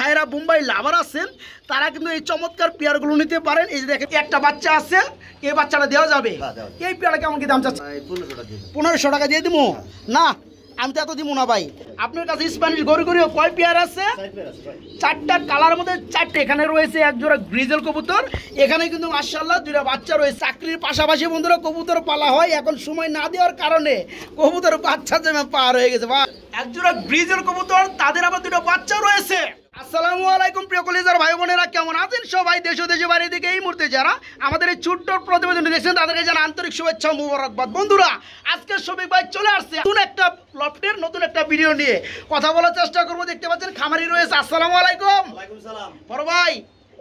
ভাইরা বোম্বাই লাভার আছেন তারা কিন্তু এই চমৎকার পেয়ারগুলো নিতে পারেন। এই যে দেখেন একটা বাচ্চা আছে, এই বাচ্চাটা দেওয়া যাবে। এই পেয়ারটা কেমন কি দাম চাচ্ছে? 1500 টাকা দিয়ে দিব না, আমি তো এত দিব না ভাই। আপনার কাছে স্প্যানিশ গরু কয় পেয়ার আছে? 4টা কালার মধ্যে 4টে। এখানে রয়েছে এক জোড়া গ্রিজেল কবুতর, এখানে কিন্তু মাশাআল্লাহ 2টা বাচ্চা রয়েছে। চাকরির পাশাপাশি বন্ধুরা কবুতর পালা হয়, এখন সময় না দেওয়ার কারণে কবুতর বাচ্চা জমে পার হয়ে গেছে। এক জোড়া গ্রিজেল কবুতর, তাদের আবার 2টা বাচ্চা রয়েছে। আসসালামু আলাইকুম প্রিয় কলিজার ভাই বোনেরা, কেমন আছেন সবাই? দেশ ও দেশের বাইরে থেকে এই মুহূর্তে যারা আমাদের এই ছোট্ট প্রতিবেদনটি দেখছেন তাদেরকে জানা আন্তরিক শুভেচ্ছা মুবারকবাদ। বন্ধুরা, আজকে শফিক ভাই চলে আসছে নতুন একটা লফটের নতুন একটা ভিডিও নিয়ে কথা বলার চেষ্টা করবো। দেখতে পাচ্ছেন খামারি রয়েছে। আসসালামু আলাইকুম। ওয়ালাইকুম সালাম। বড় ভাই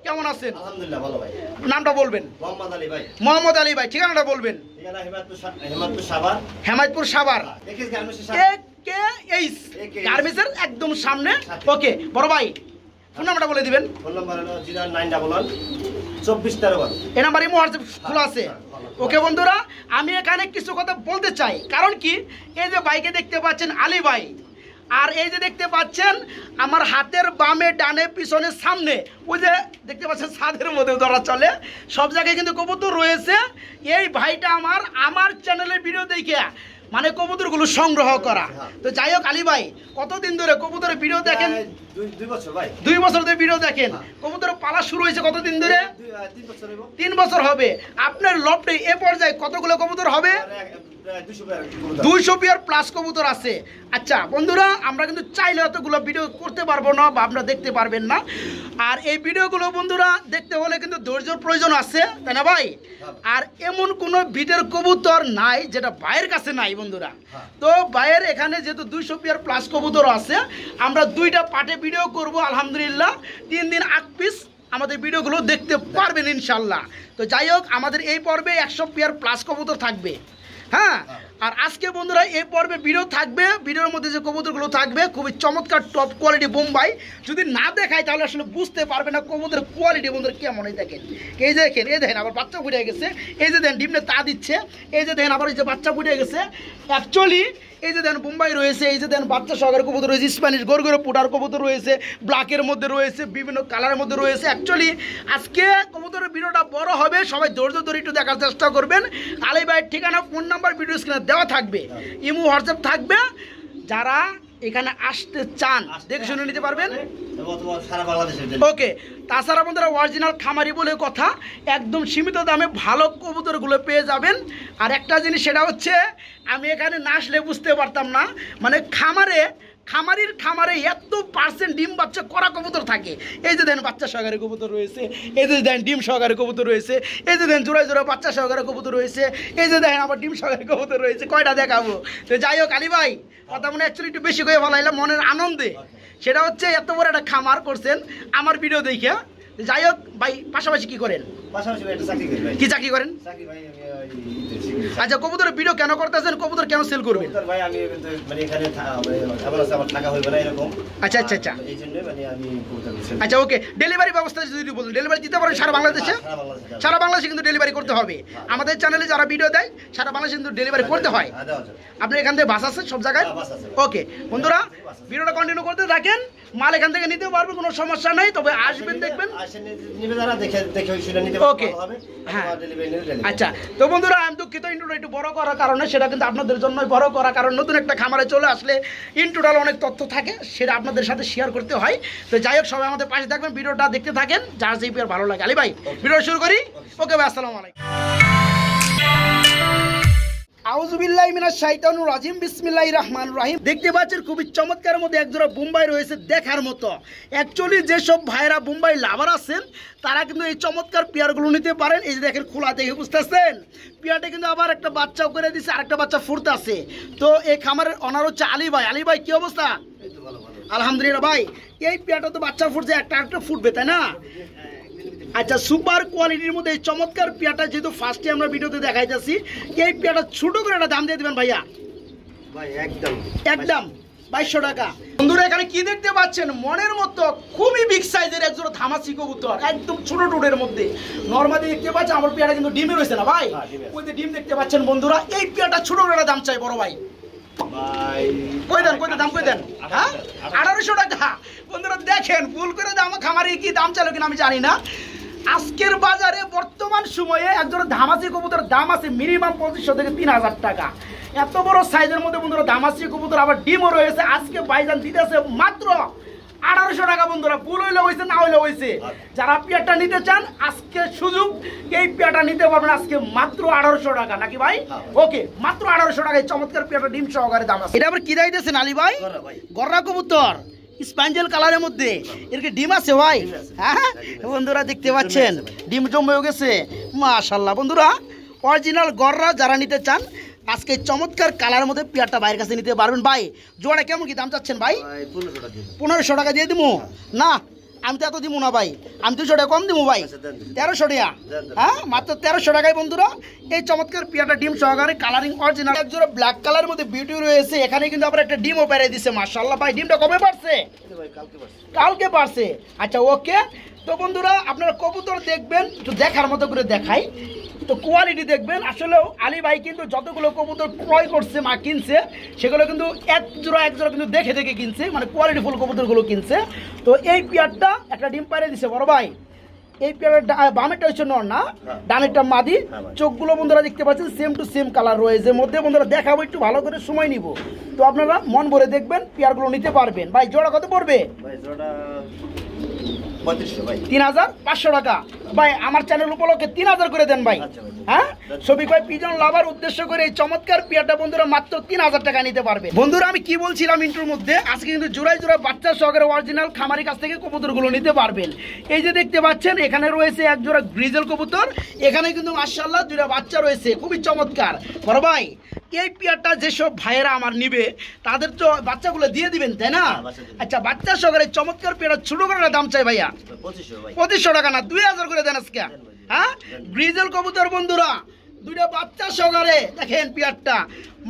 কেমন আছেন? আলহামদুলিল্লাহ ভালো ভাই। নামটা বলবেন? মোহাম্মদ আলী ভাই। মোহাম্মদ আলী ভাই, ঠিকানাটা বলবেন? ঠিকানা হেমায়তপুর সাভার। গার্মেন্টসের একদম সামনে। ওকে বড় ভাই, ফোন নাম্বারটা বলে দিবেন। ফোন নাম্বার হলো 0911241312। এই নাম্বারে হোয়াটসঅ্যাপ খোলা আছে। ওকে বন্ধুরা, আমি এখানে কিছু কথা বলতে চাই, কারণ কি এই যে বাইকে দেখতে পাচ্ছেন আলী ভাই, আর এই যে দেখতে পাচ্ছেন আমার হাতের বামে ডানে পিছনে সামনে, ওই যে দেখতে পাচ্ছেন ছাদের মধ্যে ধরা চলে, সব জায়গায় কিন্তু কবুতর রয়েছে। এই ভাইটা আমার চ্যানেলের ভিডিও দেখে মানে কবুতরগুলো সংগ্রহ করা। তো যাই হোক আলী ভাই, কতদিন ধরে কবুতরের ভিডিও দেখেন? 2 বছর ভাই। 2 বছর ধরে ভিডিও দেখেন। কবুতর পালা শুরু হয়েছে কতদিন ধরে? 3 বছর হবে। আপনার লফটে এ পর্যায়ে কতগুলো কবুতর হবে? 200 পেয়ার প্লাস কবুতর আছে। আচ্ছা বন্ধুরা, আমরা কিন্তু চাইলে এতগুলো ভিডিও করতে পারবো না বা আপনারা দেখতে পারবেন না। আর এই ভিডিওগুলো বন্ধুরা দেখতে হলে কিন্তু ধৈর্যের প্রয়োজন আছে, তাই না ভাই? আর এমন কোনো ভিডিওর কবুতর নাই যেটা ভাইয়ের কাছে নাই বন্ধুরা। তো ভাইয়ের এখানে যেহেতু 200 পেয়ার প্লাস কবুতর আছে, আমরা 2টা পার্টে ভিডিও করব আলহামদুলিল্লাহ। 3 দিন আগ পিস আমাদের ভিডিওগুলো দেখতে পারবেন ইনশাল্লাহ। তো যাই হোক, আমাদের এই পর্বে 100 পেয়ার প্লাস কবুতর থাকবে। হ্যাঁ, আর আজকে বন্ধুরা এই পর্বে ভিডিও থাকবে, ভিডিওর মধ্যে যে কবুতরগুলো থাকবে খুবই চমৎকার টপ কোয়ালিটি বোম্বাই। যদি না দেখায় তাহলে আসলে বুঝতে পারবে না কবুতরের কোয়ালিটি বন্ধুরা কেমন। এই দেখেন, এই দেখেন, এই দেখেন আবার বাচ্চা ফুটে গেছে। এই যে দেখেন ডিমটা তা দিচ্ছে। এই যে দেখেন আবার এই যে বাচ্চা ফুটে গেছে। অ্যাকচুয়ালি এই যে দেন বোম্বাই রয়েছে, এই যে দেন বাচ্চা সহকারে কবুতর রয়েছে, স্প্যানিশ গরগরে পুটার কবুতর রয়েছে, ব্ল্যাকের মধ্যে রয়েছে, বিভিন্ন কালারের মধ্যে রয়েছে। অ্যাকচুয়ালি আজকে কবুতরের ভিডিওটা বড় হবে, সবাই ধৈর্য ধরে একটু দেখার চেষ্টা করবেন। আলী ভাইয়ের ঠিকানা ফোন নাম্বার ভিডিও স্ক্রিনে দেওয়া থাকবে, ইমো হোয়াটসঅ্যাপ থাকবে। যারা এখানে আসতে চান দেখে শুনে নিতে পারবেন। ওকে, তাছাড়া বন্ধুরা অরিজিনাল খামারি বলে কথা, একদম সীমিত দামে ভালো কবুতরগুলো পেয়ে যাবেন। আর একটা জিনিস সেটা হচ্ছে, আমি এখানে না আসলে বুঝতে পারতাম না, মানে খামারে এত % ডিম বাচ্চা করা কবুতর থাকে। এই যে দেন বাচ্চা সহকারে কবুতর রয়েছে, এই যে দেন ডিম সহকারে কবুতর রয়েছে, এই যে দেন জোড়ায় জোড়া বাচ্চা সহকারে কবুতর রয়েছে, এই যে দেখেন আবার ডিম সহকারে কবুতর রয়েছে। কয়টা দেখাবো? তো যাই হোক আলী ভাই, কথা মনে অ্যাকচুয়ালি একটু বেশি করে বলাইলাম মনের আনন্দে। সেটা হচ্ছে এত বড় একটা খামার করছেন আমার ভিডিও দেখে। যাই হোক ভাই, পাশাপাশি কি করেন? কি চাকরি করেন? আচ্ছা, কবুতরের ভিডিও কেন করতেছেন? কবুতর কেন সেল করবেন? আচ্ছা আচ্ছা আচ্ছা আচ্ছা, ওকে। ডেলিভারি ব্যবস্থা যদি বলেন, ডেলিভারি দিতে পারেন সারা বাংলাদেশে? সারা বাংলাদেশে কিন্তু ডেলিভারি করতে হবে। আমাদের চ্যানেলে যারা ভিডিও দেয় সারা বাংলাদেশে কিন্তু ডেলিভারি করতে হয়। আপনার এখান থেকে বাস আছে সব জায়গায়? ওকে বন্ধুরা, ভিডিওটা কন্টিনিউ করতে থাকেন। মাল এখান থেকে নিতে পারবেন, কোনো সমস্যা নাই। তবে আসবেন, দেখবেন। ওকে, হ্যাঁ আচ্ছা। তো বন্ধুরা, আমি দুঃখিত ইন্ট্রোটা একটু বড় করার কারণে, সেটা কিন্তু আপনাদের জন্যই বড় করা, কারণ নতুন একটা খামারে চলে আসলে ইন্ট্রোটাল অনেক তথ্য থাকে, সেটা আপনাদের সাথে শেয়ার করতে হয়। তো যাই হোক, সবাই আমাদের পাশে থাকবেন, ভিডিওটা দেখতে থাকেন, যার যেই পেয়ার ভালো লাগে। আলী ভাই, ভিডিও শুরু করি। ওকে ভাই, আসসালামু আলাইকুম। আউযুবিল্লাহি মিনাশ শাইতানির রাজিম, বিসমিল্লাহির রহমানির রহিম। দেখতে পাচ্ছেন খুবই চমৎকারের মধ্যে একজোড়া বোম্বাই রয়েছে দেখার মতো। অ্যাকচুয়ালি যেসব ভাইরা বোম্বাই লাভার আছেন তারা কিন্তু এই চমৎকার পেয়ারগুলো নিতে পারেন। এই যে দেখেন খোলা দেখে বুঝতেছেন, পেয়ারটা কিন্তু আবার একটা বাচ্চাও করে দিচ্ছে, আরেকটা বাচ্চা ফুটতে আছে। তো এই খামারের অনার হচ্ছে আলী ভাই। আলী ভাই, কি অবস্থা? আলহামদুলিল্লাহ ভাই। এই পেয়ারটা তো বাচ্চা ফুটছে, একটা ফুটবে, তাই না? আচ্ছা, সুপার কোয়ালিটির মধ্যে এই চমৎকার পেয়ারটা যেহেতু ফার্স্টে আমরা ভিডিওতে দেখাইতেছি, এই পেয়ারটা ছোট করে একটা দাম দিয়ে দেবেন ভাইয়া। একদম 2200 টাকা। বন্ধুরা, এখানে কি দেখতে পাচ্ছেন? মনের মতো খুবই বিগ সাইজের একজোড়া ধামাসি কবুতর, একদম ছোট টোটের মধ্যে। নরমালি দেখতে পাচ্ছেন আমার পেয়ারটা কিন্তু ডিমে রয়েছে না ভাই, ওই যে ডিম দেখতে পাচ্ছেন বন্ধুরা। এই পেয়ারটা ছোট করে দাম চাই বড় ভাই। কই দেন দাম কই দেন? হ্যাঁ 1800 টাকা। বন্ধুরা দেখেন ভুল করে দাম খামারি কি দাম চাইলো কিনা আমি জানি না। আজকের বাজারে বর্তমান সময়ে একজোড়া ধামাসি কবুতর দাম আছে মিনিমাম 2500 থেকে 3000 টাকা। এত বড় সাইজের মধ্যে বন্ধুরা ধামাসি কবুতর আবার ডিমও রয়েছে। আজকে ভাইজান দিতেছে মাত্র 1800 টাকা। বন্ধুরা ভুল হইলে হয়েছে না হইলে হয়েছে। যারা পেয়ারটা নিতে চান আজকে সুযোগ, এই পেয়ারটা নিতে পারবেন আজকে মাত্র 1800 টাকা নাকি ভাই? ওকে, মাত্র 1800 টাকায় চমৎকার পেয়ারটা ডিম সহকারে দাম আছে। এটা আবার কি দিতেছেন আলী ভাই? গররা কবুতর স্প্যাঞ্জেল কালারের মধ্যে, এর কি ডিম আছে ভাই? হ্যাঁ বন্ধুরা দেখতে পাচ্ছেন ডিম জমে গেছে মাশাআল্লাহ। বন্ধুরা অরিজিনাল গররা যারা নিতে চান আজকে চমৎকার কালারের মধ্যে পেয়ারটা ভাইয়ের কাছে নিতে পারবেন। ভাই জোড়া কেমন কি দাম চাচ্ছেন ভাই? 1500 টাকা দিয়ে দিব না? আমি তো এত দিব না ভাই, আমি 200 টাকা কম দিব ভাই। 1300 টাকা, হ্যাঁ মাত্র 1300 টাকায় বন্ধুরা এই চমৎকার পেয়ারটা ডিম সহকারে কালারিং অরিজিনাল এক জোড়া ব্ল্যাক কালারের মধ্যে বিউটি রয়েছে। এখানে কিন্তু আবার একটা ডিমও পেরে দিছে মাশাআল্লাহ। ভাই ডিমটা কবে পারছে? কালকে পারছে। আচ্ছা ওকে। তো বন্ধুরা আপনারা কবুতর দেখবেন, একটু দেখার মতো করে দেখাই তো কোয়ালিটি দেখবেন। আসলেও আলী ভাই কিন্তু যতগুলো কবুতর ক্রয় করছে মা কিনছে সেগুলো কিন্তু এক জোড়া কিন্তু দেখে দেখে কিনছে, মানে কোয়ালিটি ফুল কবুতরগুলো কিনছে। তো এই পেয়ারটা একটা ডিম পাইরে দিছে বড় ভাই। এই পেয়ারের বামেরটা হচ্ছে নর না, ডানেরটা মাদি। চোখগুলো বন্ধুরা দেখতে পাচ্ছেন সেম টু সেম কালার রয়েছে। মধ্যে বন্ধুরা দেখাবো, একটু ভালো করে সময় নিব। তো আপনারা মন ভরে দেখবেন, পেয়ারগুলো নিতে পারবেন। ভাই জোড়া কত পড়বে? 3500 টাকা। ভাই আমার চ্যানেল উপলক্ষে 3000 করে দেন ভাই। হ্যাঁ শফিক ভাই পিজন লাভার উদ্দেশ্য করে এই চমৎকার পেয়ারটা বন্ধুরা মাত্র 3000 টাকা নিতে পারবে। বন্ধুরা আমি কি বলছিলাম ইন্ট্রোর মধ্যে, আজকে কিন্তু জোড়ায় বাচ্চা সহকারে অরিজিনাল খামারি কাছ থেকে কবুতরগুলো নিতে পারবেন। এই যে দেখতে পাচ্ছেন এখানে রয়েছে এক জোড়া গ্রিজেল কবুতর। এখানে কিন্তু মাশাআল্লাহ দুইটা বাচ্চা রয়েছে, খুবই চমৎকার। বড় ভাই এই পেয়ারটা যেসব ভাইয়েরা আমার নিবে তাদের তো বাচ্চাগুলো দিয়ে দিবেন তাই না? আচ্ছা বাচ্চা সহকারে চমৎকার পেয়ারটা ছোট করে দাম চাই ভাইয়া 2500 টাকা না 2000 করে দেন আজকে। হ্যাঁ গ্রিজেল কবুতর বন্ধুরা দুইটা বাচ্চা সহকারে দেখেন পেয়ারটা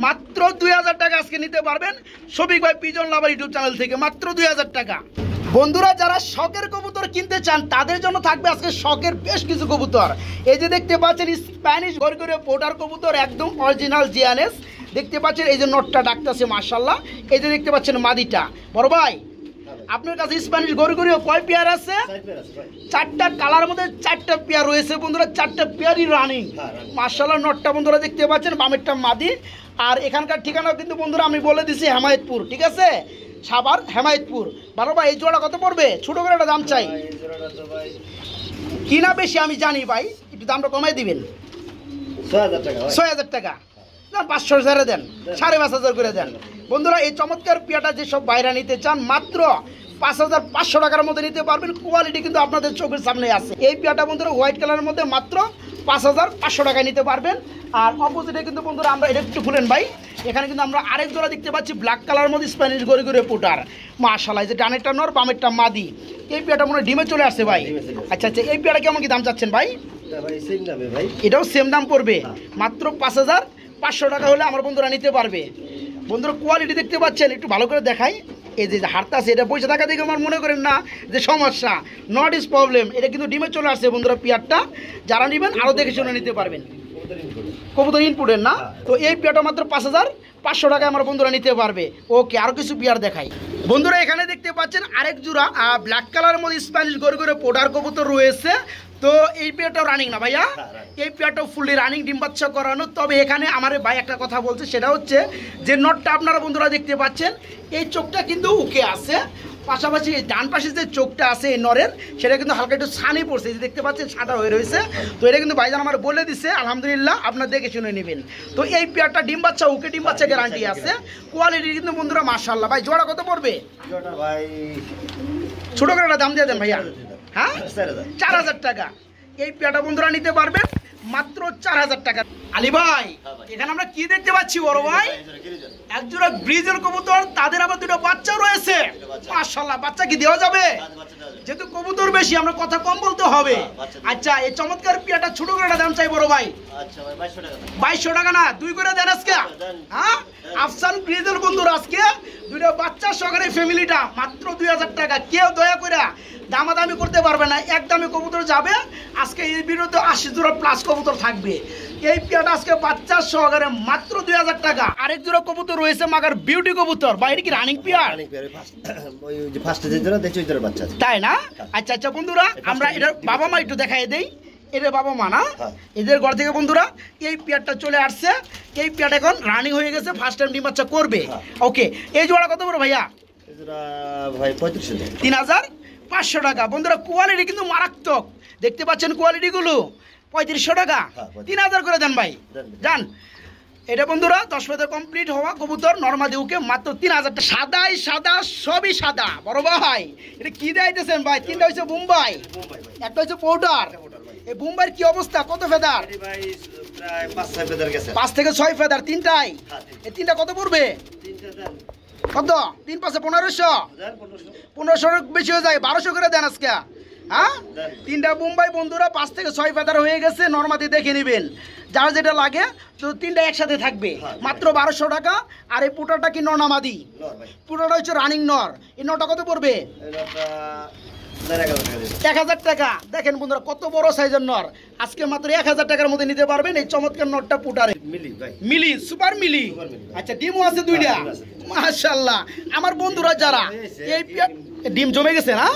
মাত্র 2000 টাকা আজকে নিতে পারবেন শফিক ভাই পিজন লাভার ইউটিউব চ্যানেল থেকে, মাত্র 2000 টাকা। বন্ধুরা যারা শখের কবুতর কিনতে চান তাদের জন্য থাকবে আজকে শখের বেশ কিছু কবুতর। এই যে দেখতে পাচ্ছেন স্প্যানিশ গরগরে পোটার কবুতর, একদম অরিজিনাল জিয়ানেস। দেখতে পাচ্ছেন এই যে নটটা ডাকতেছে মাশাআল্লাহ। এই যে দেখতে পাচ্ছেন মাদিটা। বড় ভাই আপনার কাছে স্প্যানিশ গরগরিও কয় পেয়ার আছে? 4টা কালার মধ্যে 4টা পেয়ার রয়েছে বন্ধুরা, 4টা পেয়ারই রানিং মাশাআল্লাহ। নটটা বন্ধুরা দেখতে পাচ্ছেন, বামেরটা মাদি। আর এখানকার ঠিকানা কিন্তু বন্ধুরা আমি বলে দিছি হেমায়েতপুর, ঠিক আছে? সাভার হেমায়েতপুর। বড় ভাই এই জোড়া কত পড়বে? ছোট করে একটা দাম চাই। কিনা বেশি আমি জানি ভাই, একটু দামটা কমাই দিবেন। 6000 টাকা 500 ছেড়ে দেন, 5500 করে দেন। বন্ধুরা এই চমৎকার পেয়ারটা যেসব বাইরে নিতে চান মাত্র 5500 টাকার মধ্যে নিতে পারবেন। কোয়ালিটি কিন্তু আপনাদের চোখের সামনে আছে। এই পেয়ারটা বন্ধুরা হোয়াইট কালারের মধ্যে মাত্র 5500 টাকায় নিতে পারবেন। আর অপোজিটে কিন্তু বন্ধুরা আমরা এটা একটু খুলেন ভাই, এখানে কিন্তু আমরা আরেক জোড়া দেখতে পাচ্ছি ব্ল্যাক কালারের মধ্যে স্প্যানিশ গরগরে পোটার মাশাআল্লাহ। যে ডানেরটা নর বামেরটা মাদি। এই পেয়ারটা মনে ডিমে চলে আসছে ভাই। আচ্ছা আচ্ছা এই পেয়ারটা কেমন কি দাম চাচ্ছেন ভাই? এটাও সেম দাম পড়বে মাত্র 5500 টাকা হলে আমার বন্ধুরা নিতে পারবে। বন্ধুরা কোয়ালিটি দেখতে পাচ্ছেন, একটু ভালো করে দেখাই। এই যে হারটা আছে এটা পয়সা টাকা দেখে আমার মনে করেন না যে সমস্যা, নট ইজ প্রবলেম। এটা কিন্তু ডিমে চলে আসছে বন্ধুরা পেয়ারটা। যারা নেবেন আরও দেখে শুনে নিতে পারবেন। কবুতর ইনপুটের না? তো এই পেয়ারটা মাত্র 5500 টাকায় আমার বন্ধুরা নিতে পারবে। ওকে আরও কিছু পেয়ার দেখাই। বন্ধুরা এখানে দেখতে পাচ্ছেন আরেক জোড়া ব্ল্যাক কালারের মধ্যে স্প্যানিশ গরগরে পোটার কবুতর রয়েছে। তো এই পেয়ারটাও রানিং না ভাইয়া? এই পেয়ারটাও ফুললি রানিং, ডিম বাচ্চা করানো। তবে এখানে আমার ভাই একটা কথা বলছে, সেটা হচ্ছে যে নটটা আপনারা বন্ধুরা দেখতে পাচ্ছেন এই চোখটা কিন্তু উকে আছে, পাশাপাশি ডান পাশে যে চোখটা আছে এই নরের সেটা কিন্তু হালকা একটু ছানি পড়ছে, যে দেখতে পাচ্ছেন সাদা হয়ে রয়েছে। তো এটা কিন্তু ভাইজান আমার বলে দিছে, আলহামদুলিল্লাহ আপনার দেখে শুনে নেবেন। তো এই পেয়ারটা ডিম বাচ্চা উকে ডিম বাচ্চা গ্যারান্টি আছে। কোয়ালিটি কিন্তু বন্ধুরা মাশাআল্লাহ। ভাই জোড়া কত পড়বে? ছোট করে একটা দাম দিয়ে দেন ভাইয়া। হ্যাঁ 4000 টাকা এই পেয়ারটা বন্ধুরা নিতে পারবেন মাত্র 4000 টাকা। আলী ভাই এখানে আমরা কি দেখতে পাচ্ছি বড় ভাই? একজোড়া ব্রিজের কবুতর, তাদের আবার দুটো বাচ্চা রয়েছে মাশাআল্লাহ। বাচ্চা কি দেওয়া যাবে? যেহেতু কবুতর বেশি আমরা কথা কম বলতে হবে। আচ্ছা এই চমৎকার পেয়ারটা ছোট করে দাম চাই বড় ভাই। 2200 টাকা না 2 করে দেন আজকে। হ্যাঁ আফসান ব্রিজের বন্ধুরা আজকে দুটো বাচ্চা সহকারে ফ্যামিলিটা মাত্র 2000 টাকা। কেউ দয়া করে দামাদামি করতে পারবে না, একদমই কবুতর যাবে আজকে এই ভিডিওতে 80 জোড়া প্লাস কবুতর থাকবে। এই পেয়ারটা আজকে বাচ্চা সহকারে মাত্র 2000 টাকা। আরেক জোড়া কবুতর রয়েছে মাগার বিউটি কবুতর, বাইরে কি রানিং পেয়ার? ওই যে ফার্স্টে যে জোড়া দেখছি ওই জোড়া বাচ্চা আছে, তাই না? আচ্ছা আচ্ছা বন্ধুরা, আমরা এটার বাবা মা একটু দেখাই দেই। এদের বাবা মা না, এদের ঘর থেকে বন্ধুরা এই পেয়ারটা চলে আসছে। এই পেয়ারটা এখন রানিং হয়ে গেছে, ফার্স্ট টাইম ডিম বাচ্চা করবে। ওকে, এই জোড়া কত বড় ভাইয়া? এই জোড়া ভাই 3500 3500 টাকা। বন্ধুরা কোয়ালিটি কিন্তু মারাত্মক, দেখতে পাচ্ছেন কোয়ালিটিগুলো। 3500 টাকা, 3000 করে দেন ভাই, যান। এটা বন্ধুরা 10 ফেদার কমপ্লিট হওয়া কবুতর নরমাদি ওকে মাত্র 3000 টাকা। সাদাই সাদা, সবই সাদা বড় ভাই। এটা কি দিতেছেন ভাই? তিনটা হচ্ছে বোম্বাই, একটা হচ্ছে পাউডার। এই বোম্বাইয়ের কি অবস্থা, কত ফেদার? ভাই প্রায় 5-6 ফেদার গেছে, 5 থেকে 6 ফেদার তিনটাই। এই তিনটা কত পড়বে? কত? 3 5 1500, 1500 বেশি হয়ে যায়, 1200 করে দেন আজকে। হ্যাঁ, তিনটা বোম্বাই বন্ধুরা 5 থেকে 6 ফেদার হয়ে গেছে, নরমাদি দেখে নেবেন। যার যেটা লাগে তো তিনটা একসাথে থাকবে মাত্র 1200 টাকা। আর এই পুটাটা কি নর না মাদি? পুটাটা হচ্ছে রানিং নর। এই নরটা কত পড়বে? 1000 টাকা। দেখেন বন্ধুরা কত বড় সাইজের নর, আজকে মাত্র 1000 টাকার মধ্যে নিতে পারবেন এই চমৎকার নরটা পুটারে। মিলি, সুপার মিলি। আচ্ছা, ডিমও আছে দুইটা, মাশাআল্লাহ। আমার বন্ধুরা যারা এই ডিম জমে গেছে না,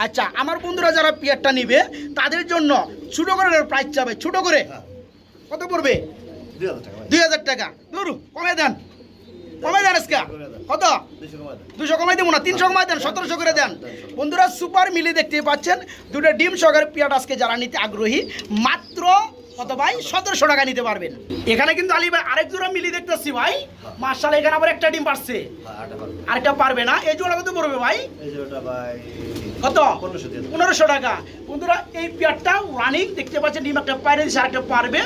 আচ্ছা আমার বন্ধুরা যারা পেয়ারটা নিবে তাদের জন্য ছোট করে প্রাইস চাবে। ছোট করে কত পড়বে? 2000 টাকা। ধরু কমে দেন, কমে দেন আজকে। কত? 200 কমাই দেবো না, 300 কমাই দেন, 1700 করে দেন। বন্ধুরা সুপার মিলি দেখতে পাচ্ছেন, দুটো ডিম সহকারে পেয়ারটা আজকে যারা নিতে আগ্রহী মাত্র কত ভাই? 1700 টাকা নিতে পারবেন। এখানে কিন্তু আলী ভাই আরেক জোড়া মিলি দেখতেছি ভাই, মাশাআল্লাহ। এখানে আবার একটা ডিম পারছে, আরেকটা পারবে না। এই জোড়া কত পড়বে ভাই? এই জোড়াটা ভাই কত? 1500 টাকা। বন্ধুরা এই পেয়ারটা রানিং দেখতে পাচ্ছেন, ডিম একটা পাইরে দিচ্ছে, আরেকটা পারবে।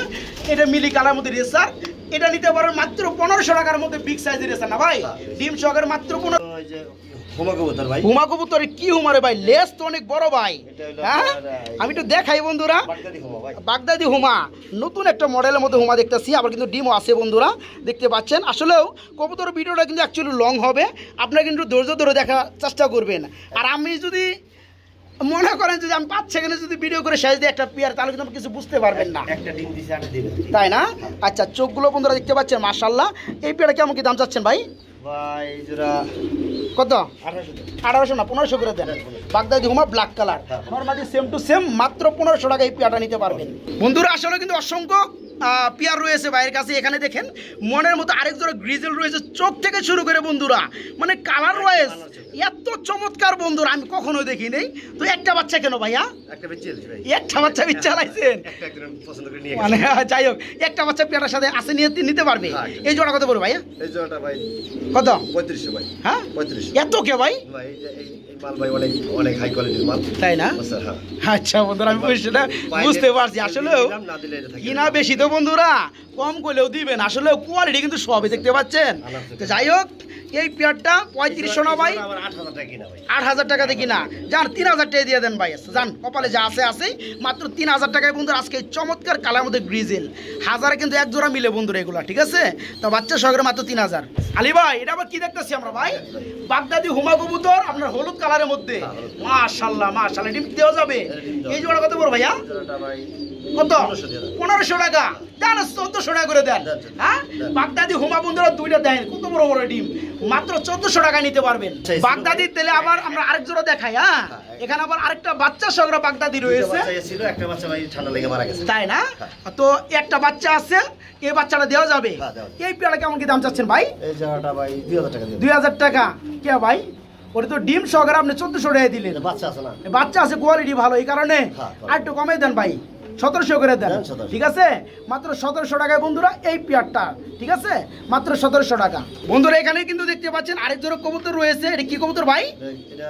এটা মিলি কালার মধ্যে রেসার, এটা নিতে পারবেন মাত্র 1500 টাকার মধ্যে। বিগ সাইজের রেসার না ভাই, ডিম সহকারে মাত্র 1500। হুমা কবুতর ভাই, হুমা কবুতর কি হুমারে ভাই? লেস তো অনেক বড় ভাই। হ্যাঁ, আমি একটু দেখাই বন্ধুরা, বাগদাদি হুমা, নতুন একটা মডেলের মধ্যে হুমা দেখতেছি। আবার কিন্তু ডিমও আছে বন্ধুরা, দেখতে পাচ্ছেন। আসলেও কবুতর ভিডিওটা কিন্তু অ্যাকচুয়ালি লং হবে, আপনারা কিন্তু ধৈর্য ধরে দেখার চেষ্টা করবেন। আর আমি যদি মনে করেন যদি আমি 5 সেকেন্ডে যদি ভিডিও করে শেষ দিই একটা পেয়ার, তাহলে কিন্তু কিছু বুঝতে পারবেন না, একটা ডিম দিছে আটা দিবে, তাই না? আচ্ছা, চোখগুলো বন্ধুরা দেখতে পাচ্ছেন, মাশাআল্লাহ। এই পেয়ারটা কেমন কি দাম চাচ্ছেন ভাই? ভাই জোড়া কত? 1800 না, 1500 করে দেন। বাগদাদি হুমা black colour, normally same to same, মাত্র 1500 টাকা এই পেয়ারটা নিতে পারবেন। বন্ধুরা আসলে কিন্তু অসংখ্য পেয়ার রয়েছে ভাইয়ের কাছে। এখানে দেখেন মনের মতো আরেক জোড়া গ্রিজেল রয়েছে, চোখ থেকে শুরু করে বন্ধুরা মানে কালার ওয়াইজ এত চমৎকার বন্ধুরা আমি কখনো দেখি নেই। তো একটা বাচ্চা কেন ভাইয়া? একটা বাচ্চা চালাইছেন মানে, যাই হোক একটা বাচ্চা পেয়ারের সাথে আসে নিতে পারবে। এই জোড়া কত পড়বে ভাইয়া? এই জোড়াটা ভাই কত? 3500 ভাই। হ্যাঁ, 3500। এত কে ভাই? ভাই এই মাল ভাই অনেক অনেক হাই কোয়ালিটির মাল, তাই না? আচ্ছা বন্ধুরা, আমি সেটা বুঝতে পারছি। আসলেও কিনা বেশি তো বন্ধুরা, কম করলেও দিবেন। আসলে কোয়ালিটি কিন্তু সবই দেখতে পাচ্ছেন। তো যাই হোক, এই পেয়ারটা 3500 না ভাই, 8000 টাকাতে কিনা। যান 3000 টাকা দিয়ে দেন ভাই, যান কপালে যা আছে আছে। মাত্র 3000 টাকায় বন্ধুরা আজকে চমৎকার কালার মধ্যে গ্রিজেল। হাজারে কিন্তু এক জোড়া মিলে বন্ধুরা এগুলা, ঠিক আছে? তো বাচ্চা সহকারে মাত্র 3000। আলী ভাই এটা আবার কি দেখতেছি আমরা ভাই? বাগদাদি হুমা কবুতর আপনার হলুদ কালারের মধ্যে, মাশাআল্লাহ মাশাআল্লাহ। ডিম দেওয়া যাবে। এই জোড়া কত বড় ভাইয়া? কত? 1500 টাকা। দেন 1400 টাকা করে দেন। হ্যাঁ, বাগদাদি হুমা বন্ধুরা দুইটা দেন, কত বড় বড় ডিম, মাত্র 1400 টাকা নিতে পারবেন। বাগদাদি তেলে আবার আমরা আরেক জোড়া দেখাই। হ্যাঁ, এখানে আবার আরেকটা বাচ্চা সহকারে বাগদাদি রয়েছে, একটা বাচ্চা ভাই ঠান্ডা লেগে মারা গেছে, তাই না? তো একটা বাচ্চা আছে, এই বাচ্চাটা দেওয়া যাবে। এই পেয়ারা কেমন কি দাম চাচ্ছেন ভাই? এই জায়গাটা ভাই 2000 টাকা। 2000 টাকা কে ভাই? ওটা তো ডিম সহকারে আপনি 1400 টাকা দিলেন। বাচ্চা আছে না? বাচ্চা আছে, কোয়ালিটি ভালো, এই কারণে আর একটু কমে দেন ভাই, 1700 করে দেন, ঠিক আছে? মাত্র 1700 টাকায় বন্ধুরা এই পেয়ারটা, ঠিক আছে? মাত্র 1700 টাকা। বন্ধুরা এখানে কিন্তু দেখতে পাচ্ছেন আরেক জোড়া কবুতর রয়েছে। এটা কি কবুতর ভাই? এটা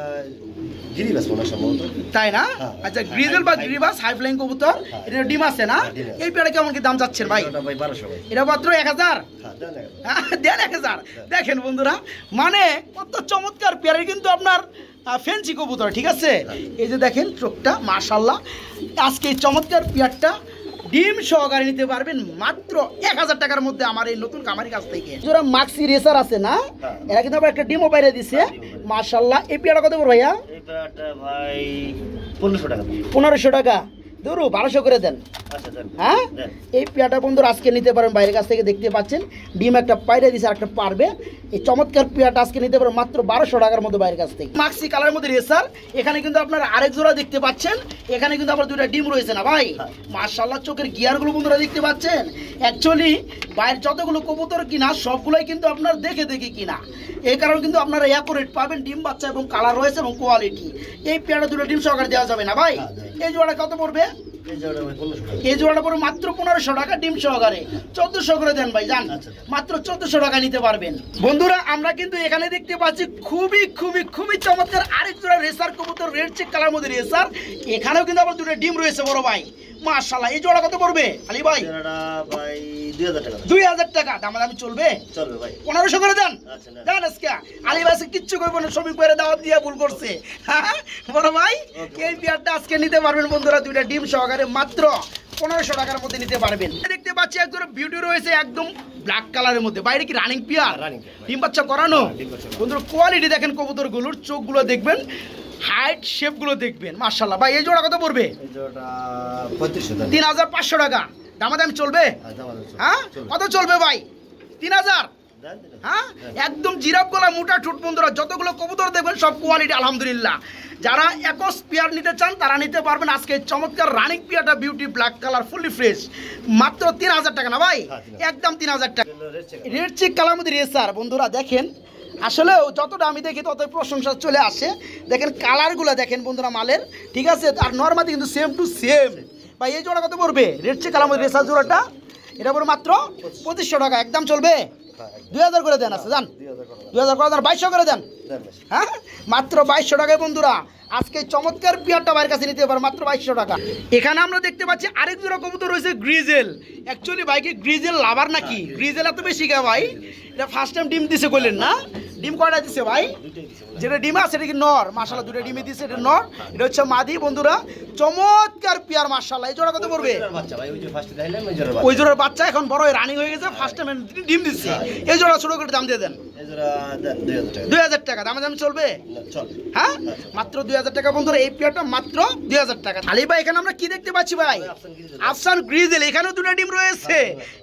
গিরিবাস মনে হয় সম্ভবত, তাই না? আচ্ছা, গ্রিজেল বা গিরিবাস হাই ফ্লাইং কবুতর, এটা ডিম আছে না? এই পেয়ারটা কেমন কি দাম চাচ্ছেন ভাই? এটা ভাই 1200 ভাই। এটা মাত্র 1000। দেন 1000। দেখেন বন্ধুরা মানে কত চমৎকার পেয়ারের কিন্তু আপনার ফেন্সি কবুতর, ঠিক আছে? এই যে দেখেন চোখটা, মাশাআল্লাহ। আজকে এই চমৎকার পেয়ারটা ডিম সহকারে নিতে পারবেন মাত্র 1000 টাকার মধ্যে আমার এই নতুন কামারি কাছ থেকে। যারা মাক্সি রেসার আছে না, এরা কিন্তু আবার একটা ডিমও বাইরে দিছে, মাশাআল্লাহ। এই পেয়ারটা কত বড় ভাইয়া? এই পেয়ারটা ভাই 1500 টাকা। 1500 টাকা। ধরু 1200 করে দেন। আচ্ছা দেন। হ্যাঁ দেন। এই পেয়ারটা বন্ধুরা আজকে নিতে পারেন, বাইরের কাছ থেকে দেখতে পাচ্ছেন ডিম একটা পাইরে দিছে আর একটা পারবে। এই চমৎকার পেয়ারটা আজকে নিতে পারেন মাত্র 1200 টাকার মতো বাইরের কাছ থেকে। মাক্সি কালারের মধ্যে রেসার, এখানে কিন্তু আপনারা আরেক জোড়া দেখতে পাচ্ছেন, এখানে কিন্তু আবার দুইটা ডিম রয়েছে না ভাই। মাশাআল্লাহ চোখের গিয়ারগুলো বন্ধুরা দেখতে পাচ্ছেন। অ্যাকচুয়ালি বাইরের যতগুলো কবুতর কিনা সবগুলোই কিন্তু আপনার দেখে দেখে কিনা, এই কারণে কিন্তু আপনারা অ্যাকুরেট পাবেন ডিম বাচ্চা এবং কালার রয়েছে এবং কোয়ালিটি। এই পেয়ারটা দুটো ডিম সহকারে দেওয়া যাবে না ভাই। এই জোড়াটা কত পড়বে? এই জোড়াটা পড়বে মাত্র 1500 টাকা ডিম সহকারে। 1400 করে দেন ভাই, যান মাত্র 1400 টাকা নিতে পারবেন। বন্ধুরা আমরা কিন্তু এখানে দেখতে পাচ্ছি খুবই খুবই খুবই চমৎকার আরেক জোড়া রেসার কবুতর, রেড চেক কালার মধ্যে রেসার। এখানেও কিন্তু আবার দুটো ডিম রয়েছে বড় ভাই। মাশাআল্লাহ এই জোড়া কত পড়বে আলী ভাই? ভাই 2000 টাকা। 2000 টাকা দামাদামি চলবে? চলবে ভাই। 1500 করে দেন। আচ্ছা না। দেন আজকে আলী ভাই কিচ্ছু করবো না, শ্রমিক ভাইয়ের দাওয়াত দিয়ে ভুল করছে। বড় ভাই এই পেয়ারটা আজকে নিতে পারবেন বন্ধুরা, দুইটা ডিম সহকারে মাত্র 1500 টাকার মধ্যে নিতে পারবেন। দেখতে পাচ্ছি একজন বিউটি রয়েছে একদম ব্ল্যাক কালারের মধ্যে, বাইরে কি রানিং পেয়ার? ডিম বাচ্চা করানো। বন্ধুরা কোয়ালিটি দেখেন কবুতরগুলোর, চোখগুলো দেখবেন, হাইট শেপগুলো দেখবেন। মাশাআল্লাহ ভাই এই জোড়া কত পড়বে? এই জোড়াটা 3500 টাকা। 3500 টাকা দামাদামি চলবে? হ্যাঁ কত চলবে ভাই? 3000? হ্যাঁ একদম জিরাফ গলা মোটা ঠোঁট বন্ধুরা, যতগুলো কবুতর দেখবেন সব কোয়ালিটি আলহামদুলিল্লাহ। যারা একস পেয়ার নিতে চান তারা নিতে পারবেন। আজকে চমৎকার রানিং পেয়ারটা beauty black colour fully fresh মাত্র 3000 টাকা না ভাই? একদম 3000 টাকা। রেড চেক কালার মধ্যে রেসার বন্ধুরা দেখেন, আসলেও যতটা আমি দেখি তত প্রশংসা চলে আসে। দেখেন কালারগুলো দেখেন বন্ধুরা মালের, ঠিক আছে? আর নর্মালি কিন্তু সেম টু সেম। ভাই এই জোড়া কত পড়বে? রেড চেক কালার মধ্যে রেসার জোড়াটা এটা পড়বে মাত্র 2500 টাকা। একদম চলবে? 2000 করে দেন। আছে যান 2000 করে দেন, 2200 করে দেন। হ্যাঁ মাত্র 2200 টাকায় বন্ধুরা আজকে চমৎকার পেয়ারটা বাইরের কাছে নিতে পারবেন মাত্র 2200 টাকা। এখানে আমরা দেখতে পাচ্ছি আরেক জোড়া কবুতর রয়েছে গ্রিজেল। অ্যাকচুয়ালি ভাইকে গ্রিজেল লাভার নাকি? গ্রিজেল এত বেশি কে ভাই? এটা ফার্স্ট টাইম ডিম দিছে কইলেন না? ডিম কয়টা দিছে ভাই? যেটা ডিম আছে এটা কি নর? মাশাআল্লাহ দুটো ডিমই দিছে, এটা নর, এটা হচ্ছে মাদি বন্ধুরা। চমৎকার পেয়ার মাশাআল্লাহ। এই জোড়া কত পড়বে? ওই জোড়ার বাচ্চা এখন বড় হয়ে রানিং হয়ে গেছে, ফার্স্ট টাইম ডিম দিচ্ছে। এই জোড়া ছোট করে দাম দিয়ে দেন। 2000 টাকা দামাদামি চলবে? হ্যাঁ মাত্র 2000 টাকা বন্ধুরা এই পেয়ারটা মাত্র 2000 টাকা। আলী ভাই এখানে আমরা কি দেখতে পাচ্ছি ভাই? আফসান গ্রিজেল, এখানেও দুটো ডিম রয়েছে।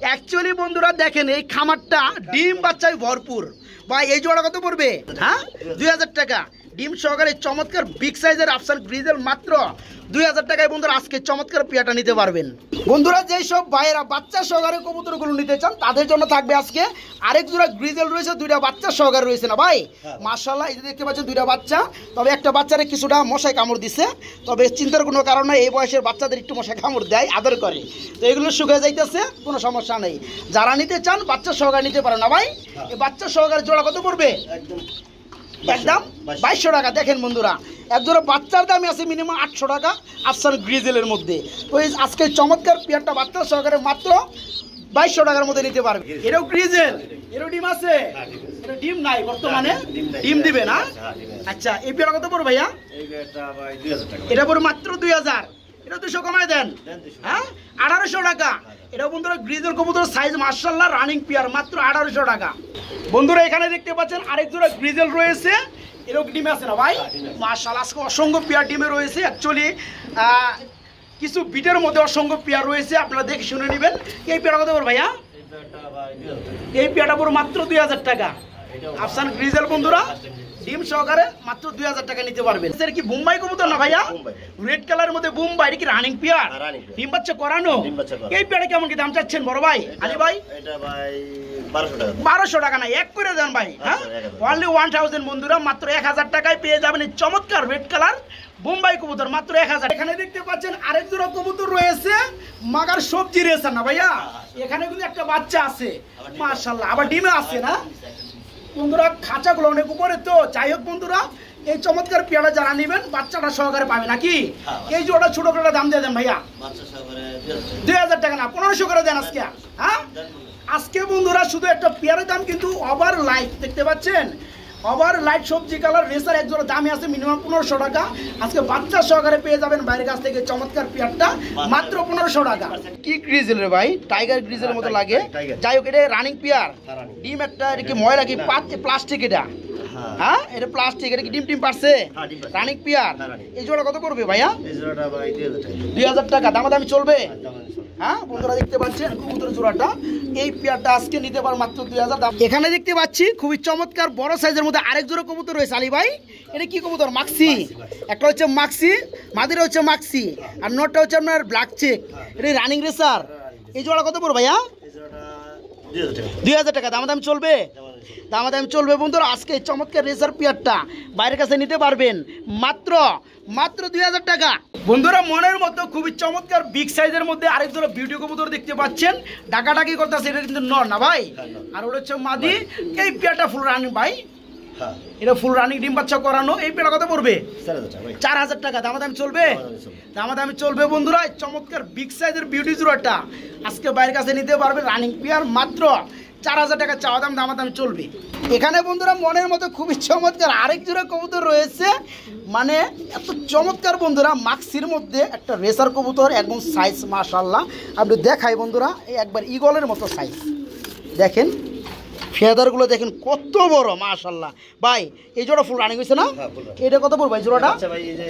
অ্যাকচুয়ালি বন্ধুরা দেখেন এই খামারটা ডিম বাচ্চায় ভরপুর। ভাই এই জোড়া কত পড়বে? হ্যাঁ 2000 টাকা ডিম সহকারে চমৎকার বিগ সাইজের আফসান গ্রিজেল মাত্র 2000 টাকায় বন্ধুরা আজকে চমৎকার পেয়ারটা নিতে পারবেন। বন্ধুরা যেই সব ভাইয়েরা বাচ্চা সহকারে কবুতরগুলো নিতে চান তাদের জন্য থাকবে আজকে আরেক জোড়া গ্রিজেল রয়েছে, দুইটা বাচ্চা সহকারে রয়েছে না ভাই? মাশাআল্লাহ এই যে দেখতে পাচ্ছেন দুইটা বাচ্চা, তবে একটা বাচ্চারে কিছুটা মশায় কামড় দিছে, তবে চিন্তার কোনো কারণ নেই, এই বয়সের বাচ্চাদের একটু মশায় কামড় দেয়, আদর করে, তো এগুলো শুকিয়ে যাইতেছে, কোনো সমস্যা নেই। যারা নিতে চান বাচ্চা সহকারে নিতে পারেন না ভাই? এই বাচ্চা সহকারে জোড়া কত পড়বে? একদম 2200 টাকা। দেখেন বন্ধুরা এক জোড়া বাচ্চার দামই আছে মিনিমাম 800 টাকা আফসান গ্রিজেলের মধ্যে। তো এই আজকে চমৎকার পেয়ারটা বাচ্চা সহকারে মাত্র 2200 টাকার মধ্যে নিতে পারবে। এটাও গ্রিজেল, এরও ডিম আছে? এটা ডিম নাই বর্তমানে, ডিম দিবে না? আচ্ছা এই পেয়ার কত পড়বে ভাইয়া? এটা পড়বে মাত্র 2000। এটা 200 কমায় দেন। হ্যাঁ 1800 টাকা। এটা বন্ধুরা গ্রিজেল কবুতর সাইজ মাশাআল্লাহ রানিং পেয়ার মাত্র 1800 টাকা। বন্ধুরা এখানে দেখতে পাচ্ছেন আরেক জোড়া গ্রিজেল রয়েছে, এরকম ডিম আছে না ভাই? মাশাআল্লাহ আজকে অসংখ্য পেয়ার ডিমে রয়েছে। অ্যাকচুয়ালি কিছু বিটের মধ্যে অসংখ্য পেয়ার রয়েছে, আপনারা দেখে শুনে নেবেন। এই পেয়ারটা কত পড়বে ভাইয়া? এই পেয়ারটা পড়বে মাত্র 2000 টাকা আফসান গ্রিজেল বন্ধুরা ডিম সহকারে মাত্র 2000 টাকা নিতে পারবেন। স্যার কি বোম্বাই কবুতর না ভাইয়া? রেড কালারের মধ্যে বোম্বাই, এটা কি রানিং পেয়ার? ডিম বাচ্চা করানো। এই পেয়ারে কেমন কি দাম চাচ্ছেন বড় ভাই আলী ভাই? এটা ভাই 1200 টাকা। 1200 টাকা না, এক করে দেন ভাই। হ্যাঁ অনলি 1000 বন্ধুরা মাত্র 1000 টাকায় পেয়ে যাবেন এই চমৎকার রেড কালার বোম্বাই কবুতর মাত্র 1000। এখানে দেখতে পাচ্ছেন আরেক জোড়া কবুতর রয়েছে, মাগার সবজি রয়েছে না ভাইয়া? এখানে কিন্তু একটা বাচ্চা আছে মাশাআল্লাহ, আবার ডিমে আছে না বন্ধুরা? খাঁচাগুলো অনেক উপরে, তো যাই হোক বন্ধুরা এই চমৎকার পেয়ারা যারা নেবেন বাচ্চাটা সহকারে পাবে নাকি? এই জোড়া ছোট করে দাম দিয়ে দেন ভাইয়া। 2000 টাকা না 1500 করে দেন আজকে। হ্যাঁ আজকে বন্ধুরা শুধু একটা পেয়ারের দাম কিন্তু ওভার লাইট দেখতে পাচ্ছেন, ওভার লাইট সবজি কালার রেসার এক জোড়া দামই আছে মিনিমাম 1500 টাকা। আজকে বাচ্চা সহকারে পেয়ে যাবেন বাইরের কাছ থেকে চমৎকার পেয়ারটা মাত্র 1500 টাকা। কি গ্রিজেল রে ভাই? টাইগার গ্রিজেলের মতো লাগে। যাই হোক এটা রানিং পেয়ার, ডিম একটা, এটা কি ময়লা কি প্লাস্টিক? এটা হ্যাঁ এটা প্লাস্টিক, এটা কি ডিম টিম পারছে? Running peer. এই জোড়া কত পড়বে ভাইয়া? এই জোড়াটা ভাই 2000 টাকা। দামাদামি চলবে? হ্যাঁ বন্ধুরা দেখতে পাচ্ছেন কবুতর জোড়াটা, এই পেয়ারটা আজকে নিতে পার মাত্র 2000 দাম। এখানে দেখতে পাচ্ছি খুবই চমৎকার বড় সাইজের মধ্যে আরেক জোড়া কবুতর রয়েছে আলী ভাই। এটা কি কবুতর? মাক্সি। একটা হচ্ছে মাক্সি, মাদিরা হচ্ছে মাক্সি, আর নটটা হচ্ছে আপনার ব্ল্যাক চেক। এটা রানিং রেসার। এই জোড়া কত পড়বে ভাইয়া? 2000 টাকা। দামাদামি চলবে? দামাদামি চলবে বন্ধুরা। আজকে চমৎকার রেসার পেয়ারটা বাইরের কাছে নিতে পারবেন মাত্র 2000 টাকা। বন্ধুরা মনের মতো খুবই চমৎকার বিগ সাইজের মধ্যে আরেক জোড়া বিউটি কবুতর দেখতে পাচ্ছেন। ডাকাডাকি করতেছে, এটা কিন্তু নর না ভাই, আর ওটা হচ্ছে মাদি। এই পেয়ারটা ফুল রানিং ভাই, এটা ফুল রানিং ডিম বাচ্চা করানো। এই পেয়ারটা কত পড়বে? 4000 টাকা। দামাদামি চলবে? দামাদামি চলবে বন্ধুরা। চমৎকার বিগ সাইজের বিউটি জোড়াটা আজকে বাইরের কাছে নিতে পারবে রানিং পেয়ার মাত্র 4000 টাকা চাওয়া দাম। দামাদামি চলবে। এখানে বন্ধুরা মনের মতো খুবই চমৎকার আরেক জোড়া কবুতর রয়েছে, মানে এত চমৎকার বন্ধুরা। মাক্সির মধ্যে একটা রেসার কবুতর, একদম সাইজ মাশাআল্লাহ। আপনি দেখাই বন্ধুরা, এই একবার ইগলের মতো সাইজ দেখেন, ফেদারগুলো দেখেন কত বড় মাশাআল্লাহ। ভাই এই জোড়া ফুল রানিং হয়েছে না? এটা কত পড়বে এই জোড়াটা? আচ্ছা ভাই এই যে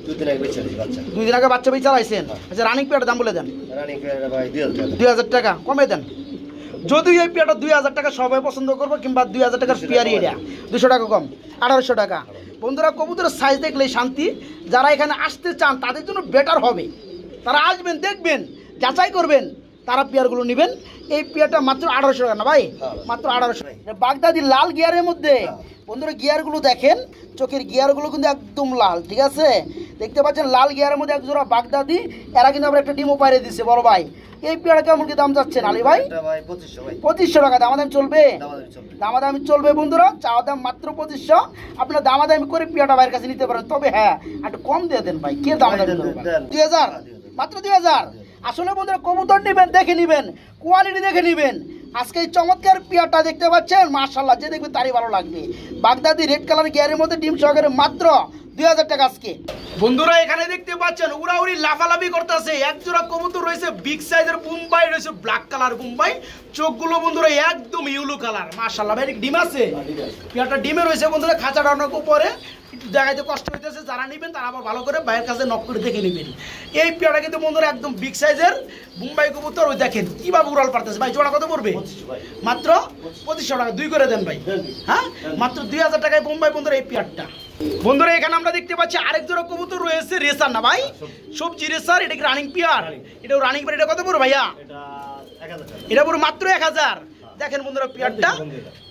2 দিন আগে বাচ্চা 2 দিন আগে বাচ্চা বেচে চালাইছেন। আচ্ছা রানিং পেয়ারটার দাম বলে দেন। রানিং পেয়ারটা ভাই 2000 টাকা কমে দেন। যদি এই পেয়ারটা 2000 টাকা সবাই পছন্দ করবো, কিংবা 2000 টাকার পেয়ারই এটা 200 টাকা কম, 1800 টাকা। বন্ধুরা কবুতরের সাইজ দেখলেই শান্তি। যারা এখানে আসতে চান তাদের জন্য বেটার হবে, তারা আসবেন, দেখবেন, যাচাই করবেন, তারা পেয়ারগুলো নেবেন। এই পেয়ারটা মাত্র 1800 টাকা না ভাই? মাত্র 1800। বাগদাদি লাল গিয়ারের মধ্যে বন্ধুরা গিয়ারগুলো দেখেন, চোখের গিয়ারগুলো কিন্তু একদম লাল, ঠিক আছে? দেখতে পাচ্ছেন লাল গিয়ারের মধ্যে এক জোড়া বাগদাদি। এরা কিন্তু আবার একটা ডিমও পাইরে দিচ্ছে বড় ভাই। এই পেয়ারটা কেমন কি দাম যাচ্ছেন আলী ভাই? 2500 টাকা। দামাদামি চলবে? দামাদামি চলবে বন্ধুরা। চাওয়া দাম মাত্র 2500। আপনার দামাদামি করে পেয়ারটা ভাইয়ের কাছে নিতে পারেন, তবে হ্যাঁ একটু কম দিয়ে দেন ভাই। কে দামাদামি করবে? 2000, মাত্র 2000। আসলে বন্ধুরা কবুতর নেবেন দেখে নেবেন, কোয়ালিটি দেখে নেবেন। আজকে এই চমৎকার পেয়ারটা দেখতে পাচ্ছেন মাশাআল্লাহ, যে দেখবে তারই ভালো লাগবে। বাগদাদি রেড কালার গিয়ারের মধ্যে ডিম সহকারে মাত্র 2000 টাকা আজকে। বন্ধুরা এখানে দেখতে পাচ্ছেন উড়াউড়ি লাফালাফি করতেছে এক জোড়া কবুতর রয়েছে, বিগ সাইজের বুম্বাই রয়েছে, ব্ল্যাক কালার বুম্বাই। চোখগুলো বন্ধুরা একদম ইউলো কালার মাশাআল্লাহ। ভাই ডিম আছে? পেয়ারটা ডিমে রয়েছে বন্ধুরা, খাঁচাটা অনেক উপরে, একটু দেখাইতে কষ্ট হইতেছে। যারা নেবেন তারা আবার ভালো করে বাইরের কাছে নক করে দেখে নেবেন। এই পেয়ারটা কিন্তু বন্ধুরা একদম বিগ সাইজের বুম্বাই কবুতর। ওই দেখেন কিভাবে উড়াল পারতেছে। ভাই জোড়া কত পড়বে? মাত্র 2500 টাকা। 2 করে দেন ভাই। হ্যাঁ মাত্র 2000 টাকায় বুম্বাই বন্ধুরা এই পেয়ারটা। বন্ধুরা এখানে আমরা দেখতে পাচ্ছি আরেক জোড়া কবুতর রয়েছে রেসার না ভাই, সবজি রেসার। এটা কি রানিং পেয়ার? এটাও রানিং পেয়ার। এটা কত পড়বে ভাইয়া? এটা পুরো মাত্র 1000। দেখেন বন্ধুরা পেয়ারটা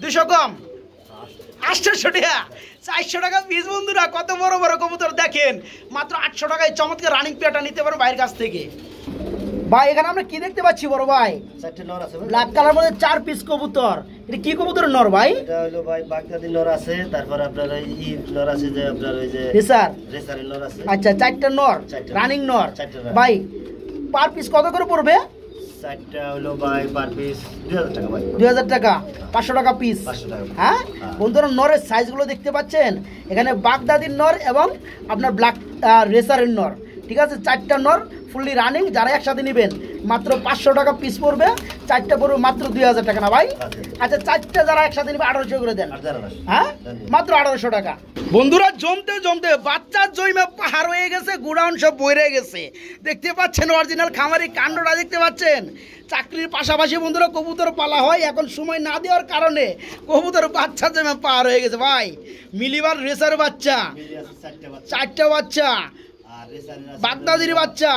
200 কম, 800 টাকা, 400 টাকা পিস। বন্ধুরা কত বড় বড় কবুতর দেখেন, মাত্র 800 টাকায় চমৎকার রানিং পেয়ারটা নিতে পারো বাইরের কাছ থেকে। ভাই এখানে আমরা কি দেখতে পাচ্ছি বড় ভাই? 4টি নর আছে, ব্ল্যাক কালার মধ্যে 4 পিস কবুতর। এটা কি কবুতরের নর ভাই? এটা হলো ভাই বাগদাদি নর আছে, তারপর আপনার এই নর আছে যে আপনার ওই যে রেসারের নর আছে। আচ্ছা 4টা নর, রানিং নর। ভাই পার পিস কত করে পড়বে? 4টা হলো ভাই পার পিস 2000 টাকা ভাই। 2000 টাকা, 500 টাকা পিস। 500 টাকা। হ্যাঁ বন্ধুরা নরের সাইজগুলো দেখতে পাচ্ছেন। এখানে বাগদাদির নর এবং আপনার ব্ল্যাক রেসারের নর, ঠিক আছে? 4টা নর ফুললি রানিং। যারা একসাথে নেবেন মাত্র 500 টাকা পিস পড়বে, 4টা পড়বে মাত্র 2000 টাকা না ভাই? আচ্ছা 4টা যারা একসাথে নেবে 1800 করে দেন। হ্যাঁ মাত্র 1800 টাকা। বন্ধুরা জমতে জমতে বাচ্চার জৈমে পাহাড় হয়ে গেছে, গোডাউন সব বইরে গেছে। দেখতে পাচ্ছেন অরিজিনাল খামারি কাণ্ডটা দেখতে পাচ্ছেন। চাকরির পাশাপাশি বন্ধুরা কবুতর পালা হয়, এখন সময় না দেওয়ার কারণে কবুতর বাচ্চার জৈমে পাহাড় হয়ে গেছে। ভাই মিলিবার রেসার বাচ্চা 4টা বাচ্চা, বাগদাদির বাচ্চা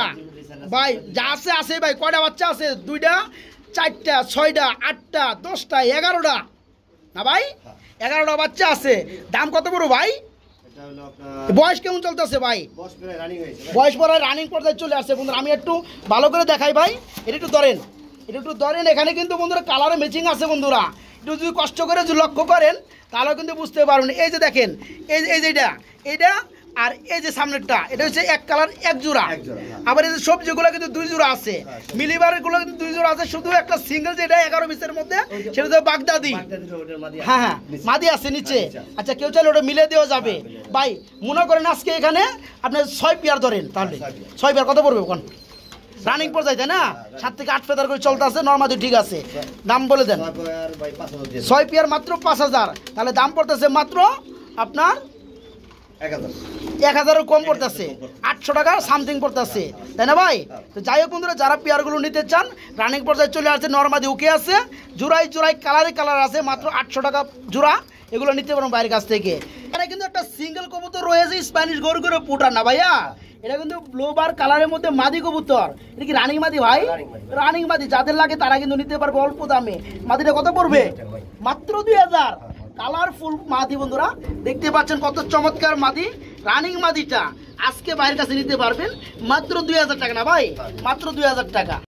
ভাই যা আছে আছে ভাই। কয়টা বাচ্চা আছে? 2টা, 4টা, 6টা, 8টা, 10টা, 11টা না ভাই? 11টা বাচ্চা আছে। দাম কত বড় ভাই? বয়স কেমন চলতেছে ভাই? বয়স পরে রানিং পর্যায়ে চলে আসছে বন্ধুরা। আমি একটু ভালো করে দেখাই ভাই, এটা একটু ধরেন, এটা একটু ধরেন। এখানে কিন্তু বন্ধুরা কালারে ম্যাচিং আছে বন্ধুরা। একটু যদি কষ্ট করে যদি লক্ষ্য করেন তাহলে কিন্তু বুঝতে পারবেন। এই যে দেখেন, এই যে এইটা আর এই যে সামনেরটা, এটা হচ্ছে এক কালার এক জোড়া। আবার এই যে সবজিগুলো কিন্তু 2 জোড়া আছে, মিলিবারের গুলো কিন্তু 2 জোড়া আছে। শুধু একটা সিঙ্গেল যেটা 11 পিসের মধ্যে, সেটা তো বাগদাদি। হ্যাঁ হ্যাঁ মাদি আছে নিচে। আচ্ছা কেউ চাইলে ওটা মিলে দেওয়া যাবে ভাই। মনে করেন আজকে এখানে আপনি 6 পেয়ার ধরেন, তাহলে 6 পেয়ার কত পড়বে ওখানে? রানিং পর্যায়ে তাই না 7 থেকে 8 ফেদার করে চলতেছে নরমাদি ঠিক আছে দাম বলে দেন 6 পেয়ার মাত্র 5000 তাহলে দাম পড়তেছে মাত্র আপনার 1000 কম পড়তেছে 800 টাকা সামথিং পড়তেছে তাই না ভাই তো যাই হোক বন্ধুরা যারা পেয়ারগুলো নিতে চান রানিং পর্যায়ে চলে আসছে নরমাদি ওকে আছে জোড়াই কালার আছে মাত্র 800 টাকা জোড়া এগুলো নিতে পারেন বাইরের কাছ থেকে এটা কিন্তু একটা সিঙ্গেল কবুতর রয়েছে স্প্যানিশ গরুগুলো পুটার না ভাইয়া এটা কিন্তু ব্লোবার কালারের মধ্যে মাদি কবুতর এটা কি রানিং মাদি ভাই রানিং মাদি যাদের লাগে তারা কিন্তু নিতে পারবে অল্প দামে মাদিটা কত পড়বে মাত্র 2000 কালারফুল মাদি বন্ধুরা দেখতে পাচ্ছেন কত চমৎকার মাদি রানিং মাদিটা আজকে বাইরের কাছে নিতে পারবেন মাত্র 2000 টাকা না ভাই মাত্র 2000 টাকা